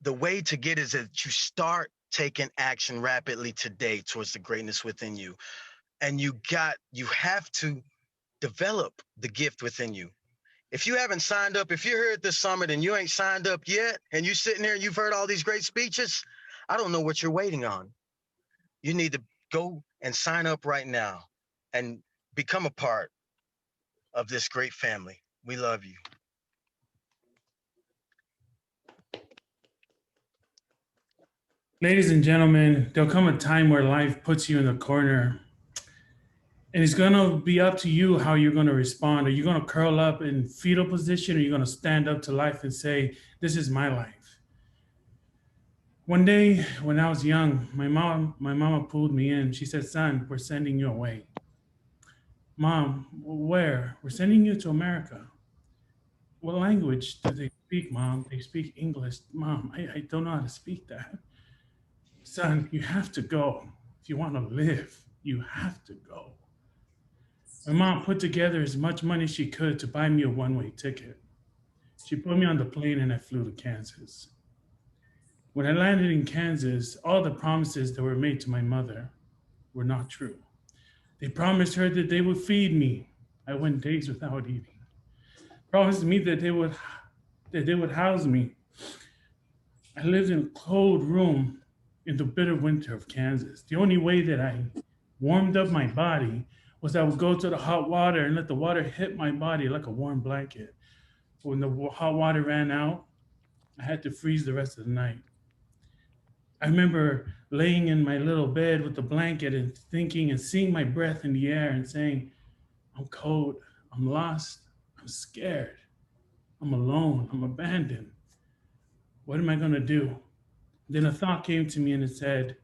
The way to get it is that you start taking action rapidly today towards the greatness within you. And you have to develop the gift within you. If you haven't signed up, if you're here at this summit and you ain't signed up yet, and you're sitting there and you've heard all these great speeches, I don't know what you're waiting on. You need to go and sign up right now and become a part of this great family. We love you. Ladies and gentlemen, there'll come a time where life puts you in the corner. And it's going to be up to you how you're going to respond. Are you going to curl up in fetal position, or are you going to stand up to life and say, this is my life? One day when I was young, my mama pulled me in. She said, son, we're sending you away. Mom, where? We're sending you to America. What language do they speak, Mom? They speak English. Mom, I don't know how to speak that. Son, you have to go. If you want to live, you have to go. My mom put together as much money as she could to buy me a one-way ticket. She put me on the plane and I flew to Kansas. When I landed in Kansas, all the promises that were made to my mother were not true. They promised her that they would feed me. I went days without eating. Promised me that they would house me. I lived in a cold room in the bitter winter of Kansas. The only way that I warmed up my body was I would go to the hot water and let the water hit my body like a warm blanket. When the hot water ran out, I had to freeze the rest of the night. I remember laying in my little bed with the blanket and thinking and seeing my breath in the air and saying, I'm cold, I'm lost, I'm scared, I'm alone, I'm abandoned. What am I gonna do? Then a thought came to me and it said,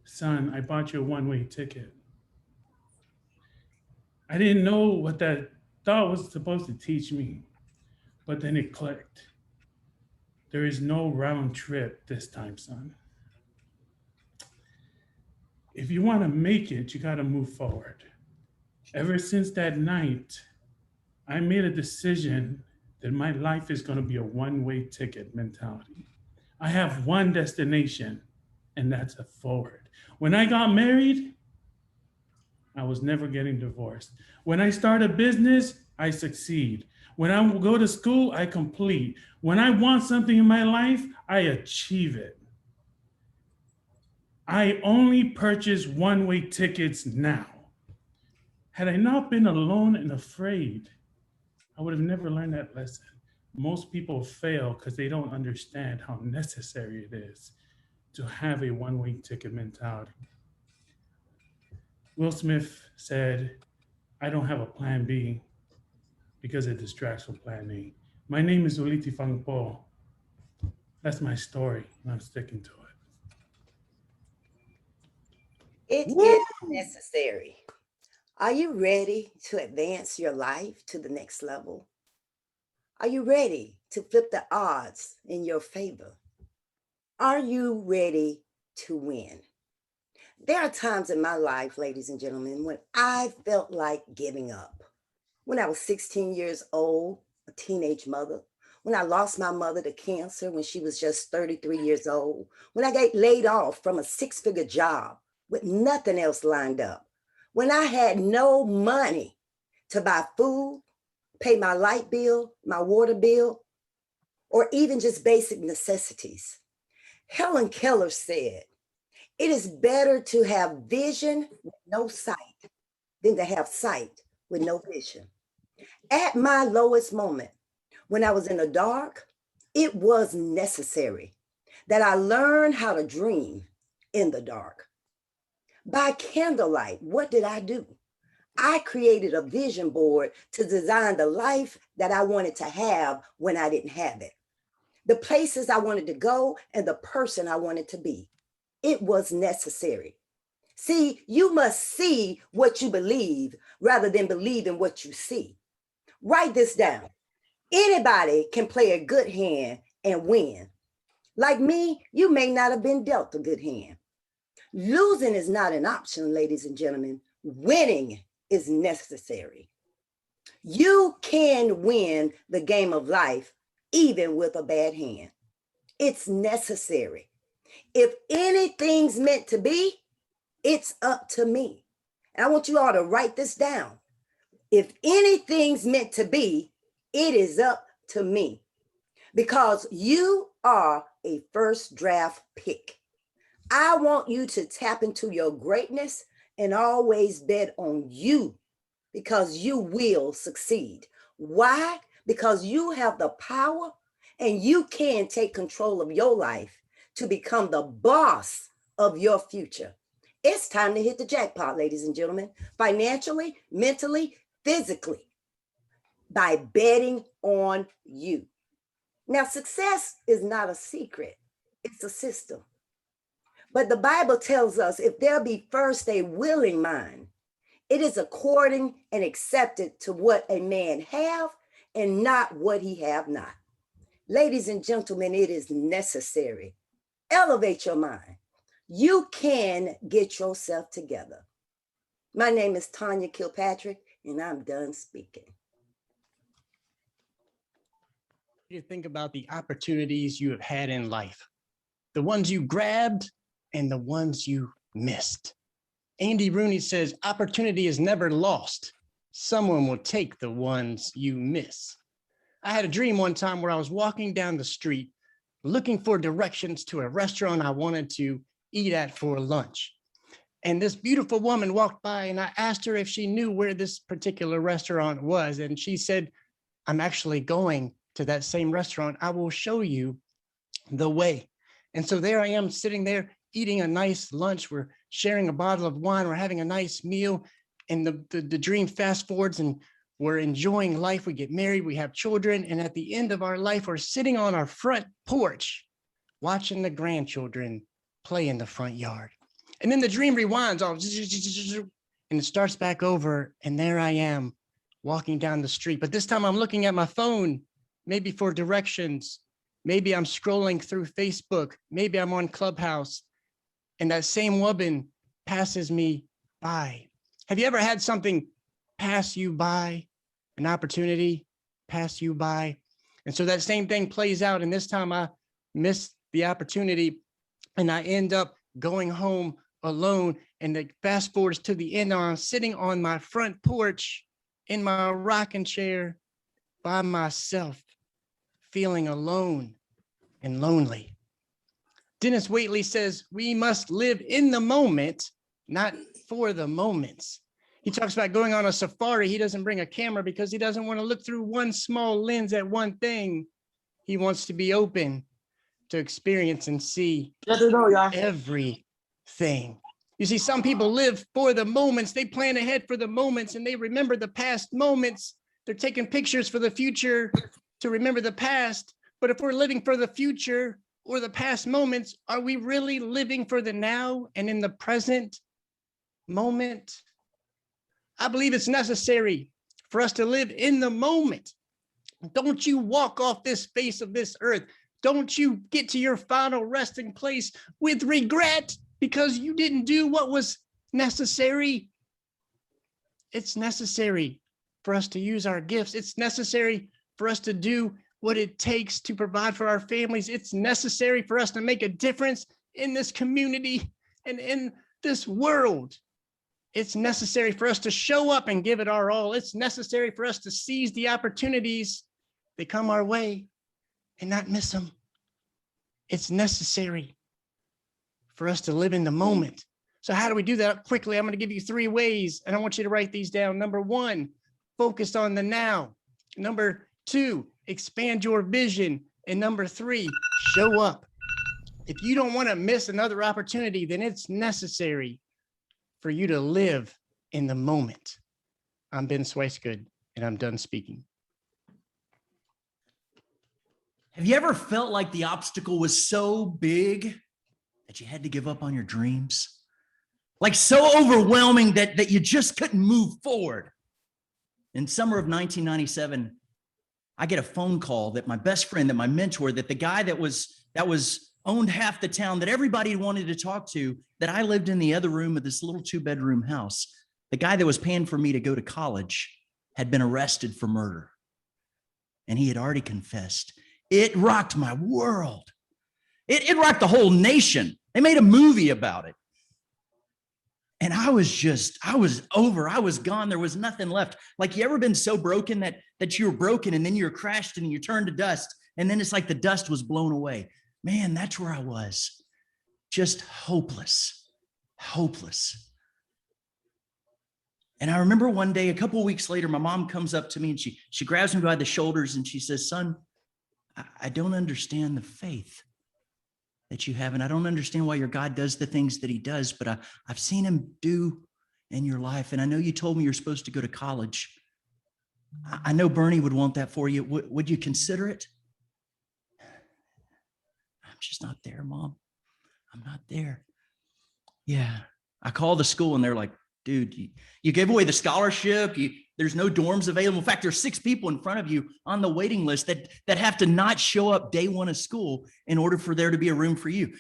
son, I bought you a one-way ticket. I didn't know what that thought was supposed to teach me, but then it clicked. There is no round trip this time, son. If you want to make it, you got to move forward. Ever since that night, I made a decision that my life is going to be a one-way ticket mentality. I have one destination, and that's a forward. When I got married, I was never getting divorced. When I start a business, I succeed. When I go to school, I complete. When I want something in my life, I achieve it. I only purchase one-way tickets now. Had I not been alone and afraid, I would have never learned that lesson. Most people fail because they don't understand how necessary it is to have a one-way ticket mentality. Will Smith said, I don't have a plan B because it distracts from plan A. My name is Uliti Fangpo. That's my story, and I'm sticking to it. It is necessary. Are you ready to advance your life to the next level? Are you ready to flip the odds in your favor? Are you ready to win? There are times in my life, ladies and gentlemen, when I felt like giving up. When I was 16 years old, a teenage mother, when I lost my mother to cancer when she was just 33 years old, when I got laid off from a 6-figure job with nothing else lined up, when I had no money to buy food, pay my light bill, my water bill, or even just basic necessities. Helen Keller said, "It is better to have vision with no sight than to have sight with no vision." At my lowest moment, when I was in the dark, it was necessary that I learn how to dream in the dark. By candlelight, what did I do? I created a vision board to design the life that I wanted to have when I didn't have it, the places I wanted to go, and the person I wanted to be. It was necessary. See, you must see what you believe rather than believe in what you see. Write this down. Anybody can play a good hand and win. Like me, you may not have been dealt a good hand. Losing is not an option, ladies and gentlemen. Winning is necessary. You can win the game of life even with a bad hand. It's necessary. If anything's meant to be, it's up to me. And I want you all to write this down. If anything's meant to be, it is up to me. Because you are a first draft pick. I want you to tap into your greatness and always bet on you, because you will succeed. Why? Because you have the power and you can take control of your life to become the boss of your future. It's time to hit the jackpot, ladies and gentlemen, financially, mentally, physically, by betting on you. Now, success is not a secret, it's a system. But the Bible tells us if there be first a willing mind, it is according and accepted to what a man have and not what he have not. Ladies and gentlemen, it is necessary. Elevate your mind. You can get yourself together. My name is Tanya Kilpatrick, and I'm done speaking. You think about the opportunities you have had in life, the ones you grabbed and the ones you missed. Andy Rooney says, opportunity is never lost. Someone will take the ones you miss. I had a dream one time where I was walking down the street looking for directions to a restaurant I wanted to eat at for lunch. And this beautiful woman walked by and I asked her if she knew where this particular restaurant was. And she said, I'm actually going to that same restaurant. I will show you the way. And so there I am sitting there eating a nice lunch. We're sharing a bottle of wine. We're having a nice meal. And the dream fast forwards and we're enjoying life. We get married, we have children. And at the end of our life, we're sitting on our front porch, watching the grandchildren play in the front yard. And then the dream rewinds all and it starts back over. And there I am walking down the street. But this time I'm looking at my phone, maybe for directions. Maybe I'm scrolling through Facebook. Maybe I'm on Clubhouse. And that same woman passes me by. Have you ever had something pass you by, an opportunity pass you by? And so that same thing plays out. And this time I missed the opportunity and I end up going home alone. And it fast forwards to the end. I'm sitting on my front porch in my rocking chair by myself, feeling alone and lonely. Dennis Waitley says, we must live in the moment, not for the moments. He talks about going on a safari. He doesn't bring a camera because he doesn't want to look through one small lens at one thing. He wants to be open to experience and see everything. You see, some people live for the moments. They plan ahead for the moments and they remember the past moments. They're taking pictures for the future to remember the past. But if we're living for the future or the past moments, are we really living for the now and in the present moment? I believe it's necessary for us to live in the moment. Don't you walk off this face of this earth. Don't you get to your final resting place with regret because you didn't do what was necessary. It's necessary for us to use our gifts. It's necessary for us to do what it takes to provide for our families. It's necessary for us to make a difference in this community and in this world. It's necessary for us to show up and give it our all. It's necessary for us to seize the opportunities that come our way and not miss them. It's necessary for us to live in the moment. So how do we do that? Quickly, I'm going to give you 3 ways, and I want you to write these down. Number 1, focus on the now. Number 2, expand your vision. And number 3, show up. If you don't want to miss another opportunity, then it's necessary for you to live in the moment. I'm Ben Swicegood, and I'm done speaking. Have you ever felt like the obstacle was so big that you had to give up on your dreams? Like so overwhelming that you just couldn't move forward? In summer of 1997, I get a phone call that my best friend, that my mentor, that the guy that was owned half the town, that everybody wanted to talk to, that I lived in the other room of this little 2-bedroom house, the guy that was paying for me to go to college had been arrested for murder. And he had already confessed. It rocked my world. It rocked the whole nation. They made a movie about it. And I was over, I was gone. There was nothing left. Like, you ever been so broken that you were broken and then you're crashed and you turned to dust, and then it's like the dust was blown away. Man, that's where I was. Just hopeless. And I remember one day, a couple of weeks later, my mom comes up to me and she grabs me by the shoulders and she says, "Son, I don't understand the faith that you have, and I don't understand why your God does the things that he does, but I've seen him do in your life. And I know you told me you're supposed to go to college. I know Bernie would want that for you. Would you consider it?" "I'm just not there, Mom. I'm not there." "Yeah." I call the school and they're like, "Dude, you gave away the scholarship. There's no dorms available. In fact, there's 6 people in front of you on the waiting list that have to not show up day 1 of school in order for there to be a room for you.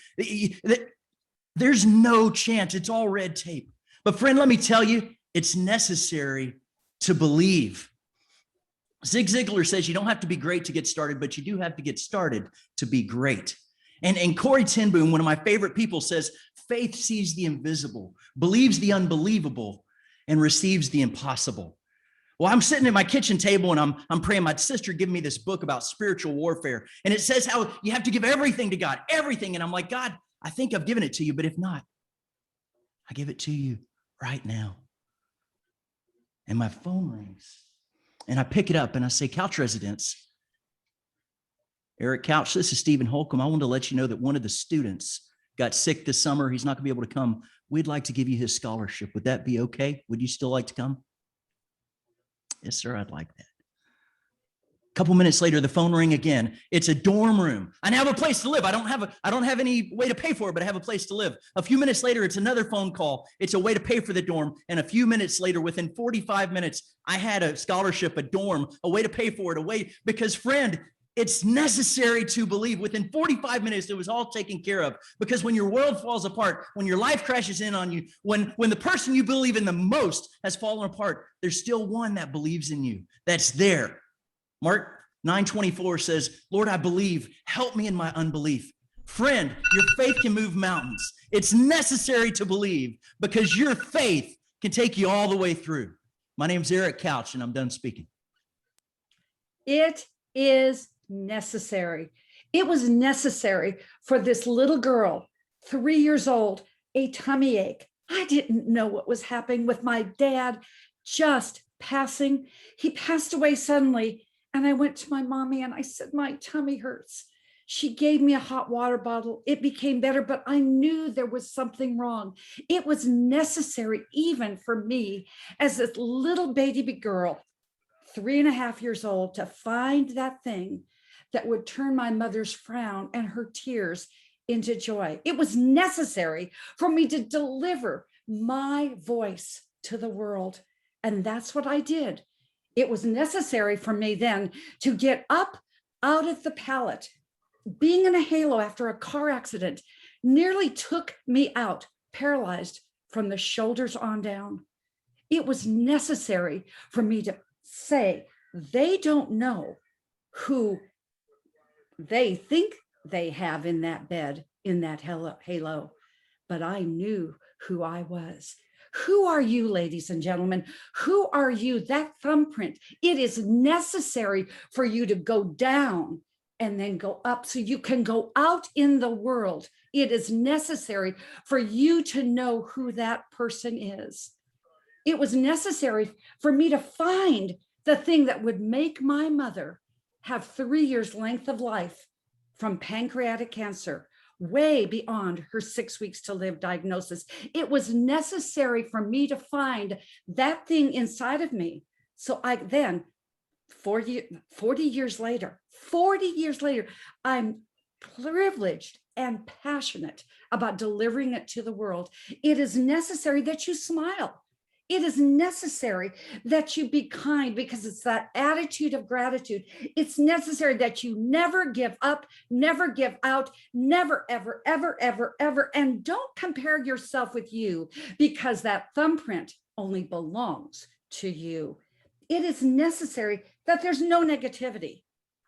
There's no chance. It's all red tape." But friend, let me tell you, it's necessary to believe. Zig Ziglar says you don't have to be great to get started, but you do have to get started to be great. And Corrie ten Boom, one of my favorite people, says, "Faith sees the invisible, believes the unbelievable, and receives the impossible." Well, I'm sitting at my kitchen table and I'm praying. My sister gave me this book about spiritual warfare, and it says how you have to give everything to God, everything. And I'm like, "God, I think I've given it to you, but if not, I give it to you right now." And my phone rings, and I pick it up and I say, "Couch Residence. Eric Couch, this is Stephen Holcomb. I wanted to let you know that one of the students got sick this summer. He's not going to be able to come. We'd like to give you his scholarship. Would that be okay? Would you still like to come?" "Yes, sir, I'd like that." A couple minutes later, the phone rang again. It's a dorm room. I now have a place to live. I don't have any way to pay for it, but I have a place to live. A few minutes later, it's another phone call. It's a way to pay for the dorm. And a few minutes later, within 45 minutes, I had a scholarship, a dorm, a way to pay for it, because friend, it's necessary to believe. Within 45 minutes, it was all taken care of. Because when your world falls apart, when your life crashes in on you, when the person you believe in the most has fallen apart, there's still one that believes in you, that's there. Mark 9:24 says, "Lord, I believe. Help me in my unbelief." Friend, your faith can move mountains. It's necessary to believe, because your faith can take you all the way through. My name's Eric Couch, and I'm done speaking. It is necessary. It was necessary for this little girl, 3 years old, a tummy ache. I didn't know what was happening with my dad just passing. He passed away suddenly. And I went to my mommy and I said, "My tummy hurts." She gave me a hot water bottle. It became better, but I knew there was something wrong. It was necessary even for me as a little baby girl, 3.5 years old, to find that thing that would turn my mother's frown and her tears into joy. It was necessary for me to deliver my voice to the world. And that's what I did. It was necessary for me then to get up out of the pallet. Being in a halo after a car accident nearly took me out, paralyzed from the shoulders on down. It was necessary for me to say, they don't know who they think they have in that bed, in that halo, but I knew who I was, Who are you, ladies and gentlemen? Who are you? That thumbprint, it is necessary for you to go down and then go up so you can go out in the world. It is necessary for you to know who that person is. It was necessary for me to find the thing that would make my mother have 3 years length of life from pancreatic cancer, way beyond her 6 weeks to live diagnosis. It was necessary for me to find that thing inside of me. So I then, 40 years later, I'm privileged and passionate about delivering it to the world. It is necessary that you smile. It is necessary that you be kind, because it's that attitude of gratitude. It's necessary that you never give up, never give out, never, ever, ever, ever, ever. And don't compare yourself with you, because that thumbprint only belongs to you. It is necessary that there's no negativity,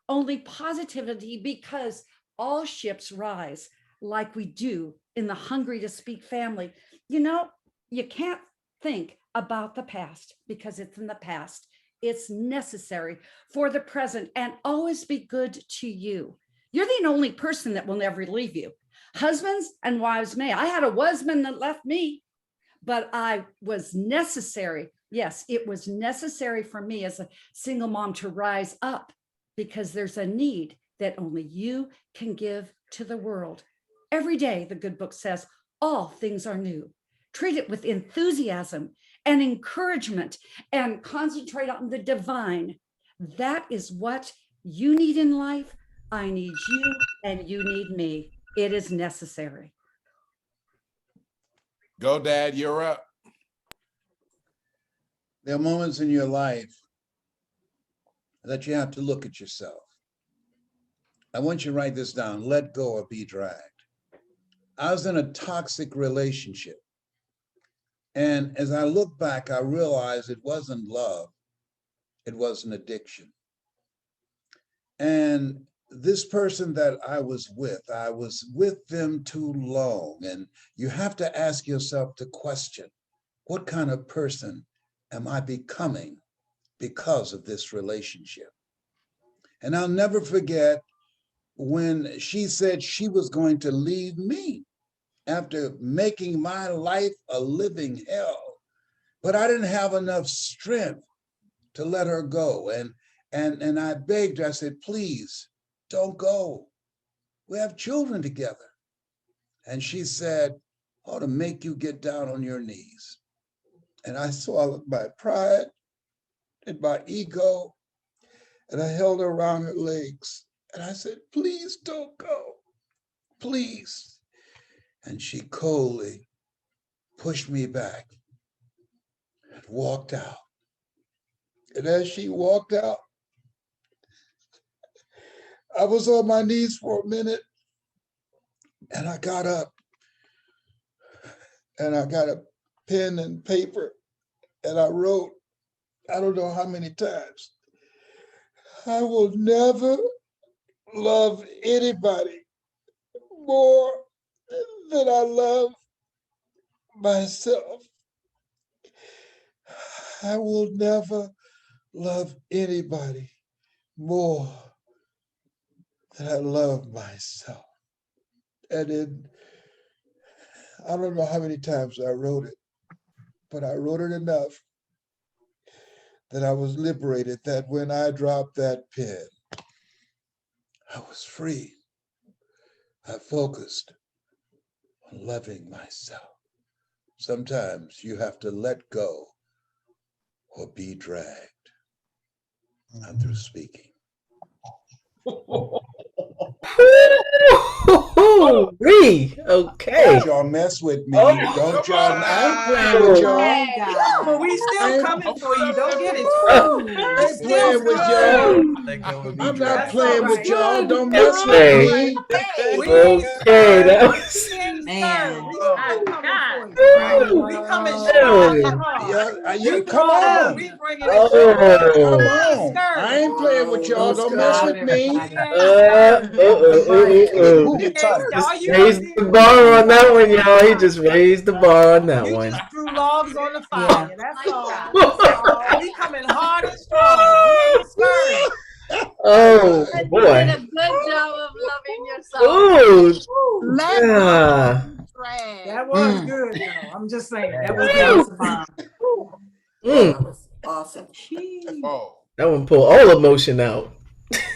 only positivity, because all ships rise like we do in the Hungry to Speak family. You know, you can't think about the past because it's in the past. It's necessary for the present, and always be good to you. You're the only person that will never leave you. Husbands and wives may. I had a husband that left me, but I was necessary. Yes, it was necessary for me as a single mom to rise up, because there's a need that only you can give to the world. Every day, the good book says, all things are new. Treat it with enthusiasm and encouragement, and concentrate on the divine. That is what you need in life. I need you, and you need me. It is necessary. Go, Dad, you're up. There are moments in your life that you have to look at yourself. I want you to write this down: let go or be dragged. I was in a toxic relationship. And as I look back, I realized it wasn't love, it was an addiction. And this person that I was with them too long. And you have to ask yourself the question, what kind of person am I becoming because of this relationship? And I'll never forget when she said she was going to leave me after making my life a living hell. But I didn't have enough strength to let her go. And I begged her, I said, please don't go. We have children together. And she said, I ought to make you get down on your knees. And I swallowed my pride and my ego, and I held her around her legs. And I said, please don't go, please. And she coldly pushed me back and walked out. And as she walked out, I was on my knees for a minute, and I got up and I got a pen and paper, and I wrote, I don't know how many times, I will never love anybody more than I love myself. I will never love anybody more than I love myself. And then, I don't know how many times I wrote it, but I wrote it enough that I was liberated, that when I dropped that pen, I was free. I focused on loving myself. Sometimes you have to let go or be dragged. I'm through speaking. Okay. Don't y'all mess with me. Don't y'all. I'm playing with y'all. But we still coming for you. Don't get it I ain't playing with y'all. I'm not playing with y'all. Don't mess with me. Okay, that was scared. We coming for God. you. We coming strong and hard. Yeah, You come brought us, on. we bringing it strong. Come We ain't on. I scared. ain't playing with y'all. Don't mess with me. We ain't scared. All Just you gonna raised do the is bar on that one, you y'all. He just raised the bar on that one. just threw logs on the fire. That's all. That's all. We coming hard and strong. We ain't scared. Oh You did boy. a good job of loving yourself. Ooh. Let Yeah. drag. That was good though. I'm just saying that was a bomb. Mm. Awesome. Oh, That one pulled all emotion out.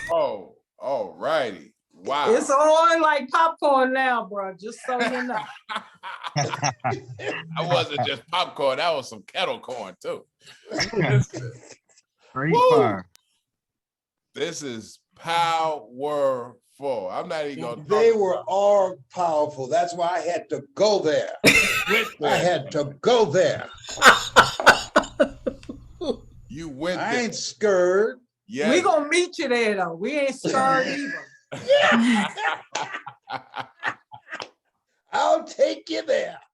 oh, all righty. Wow. It's on like popcorn now, bro. Just so you know. I wasn't just popcorn, that was some kettle corn too. Great Woo. fire. This is powerful. I'm not even gonna They were all powerful. That's why I had to go there. I had to go there. You went I there. ain't scared. Yes. We gonna meet you there though. We ain't scared either. I'll take you there.